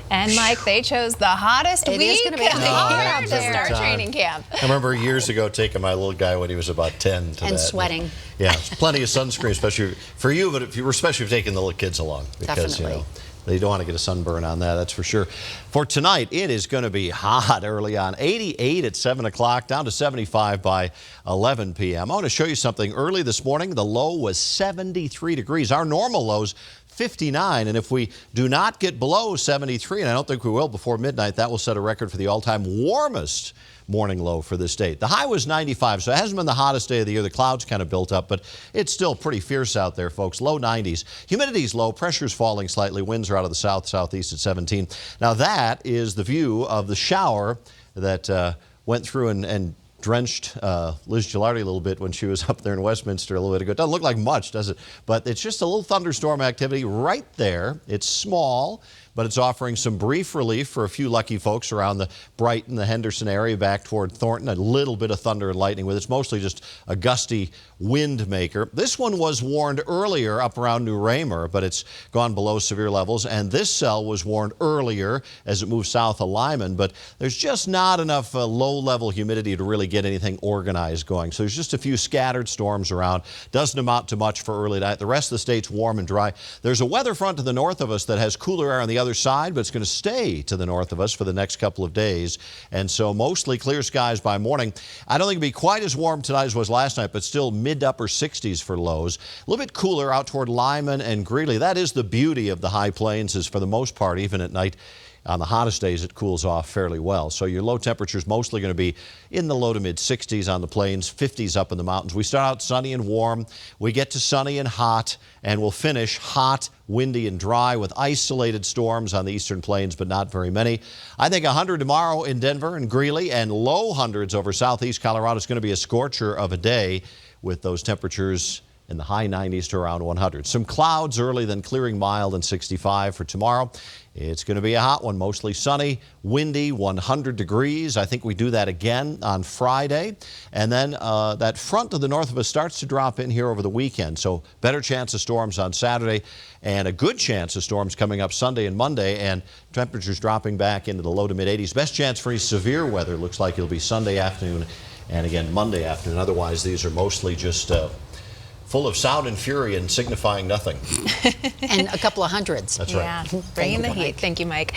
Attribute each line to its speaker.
Speaker 1: And Mike, they chose the hottest week
Speaker 2: is gonna be hot
Speaker 1: to start training camp.
Speaker 3: I remember years ago taking my little guy when he was about 10 to
Speaker 2: And
Speaker 3: that.
Speaker 2: sweating.
Speaker 3: Yeah, plenty of sunscreen, especially for you, but especially if you're taking the little kids along. Because,
Speaker 2: Definitely.
Speaker 3: they don't want to get a sunburn on that, that's for sure. For tonight, it is going to be hot early on. 88 at 7 o'clock, down to 75 by 11 p.m. I want to show you something. Early this morning, the low was 73 degrees. Our normal low's 59, and if we do not get below 73, and I don't think we will before midnight, that will set a record for the all-time warmest morning low for this date. The high was 95, so it hasn't been the hottest day of the year. The clouds kind of built up, but it's still pretty fierce out there, folks. Low 90s. Humidity's low. Pressure's falling slightly. Winds are out of the south, southeast at 17. Now that is the view of the shower that went through and drenched Liz Gilardi a little bit when she was up there in Westminster a little bit ago. It doesn't look like much, does it? But it's just a little thunderstorm activity right there. It's small, but it's offering some brief relief for a few lucky folks around the Brighton, the Henderson area, back toward Thornton. A little bit of thunder and lightning with it. It's mostly just a gusty wind maker. This one was warned earlier up around New Raymer, but it's gone below severe levels. And this cell was warned earlier as it moved south of Lyman, but there's just not enough low-level humidity to really get anything organized going. So there's just a few scattered storms around. Doesn't amount to much for early night. The rest of the state's warm and dry. There's a weather front to the north of us that has cooler air on the other side, but it's going to stay to the north of us for the next couple of days. And so mostly clear skies by morning. I don't think it'll be quite as warm tonight as it was last night, but still mid to upper 60s for lows. A little bit cooler out toward Lyman and Greeley. That is the beauty of the high plains, is for the most part, even at night, on the hottest days, it cools off fairly well. So your low temperatures mostly going to be in the low to mid 60s on the plains, 50s up in the mountains. We start out sunny and warm. We get to sunny and hot, and we'll finish hot, windy, and dry with isolated storms on the eastern plains, but not very many. I think 100 tomorrow in Denver and Greeley, and low hundreds over southeast Colorado. Is going to be a scorcher of a day with those temperatures in the high 90s to around 100. Some clouds early, then clearing mild and 65 for tomorrow. It's going to be a hot one, mostly sunny, windy, 100 degrees. I think we do that again on Friday. And then that front to the north of us starts to drop in here over the weekend. So better chance of storms on Saturday and a good chance of storms coming up Sunday and Monday, and temperatures dropping back into the low to mid 80s. Best chance for any severe weather looks like it'll be Sunday afternoon and again Monday afternoon. Otherwise, these are mostly just full of sound and fury and signifying nothing.
Speaker 2: And a couple of hundreds.
Speaker 3: That's right.
Speaker 1: Yeah, bringing the heat. Thank you, Mike.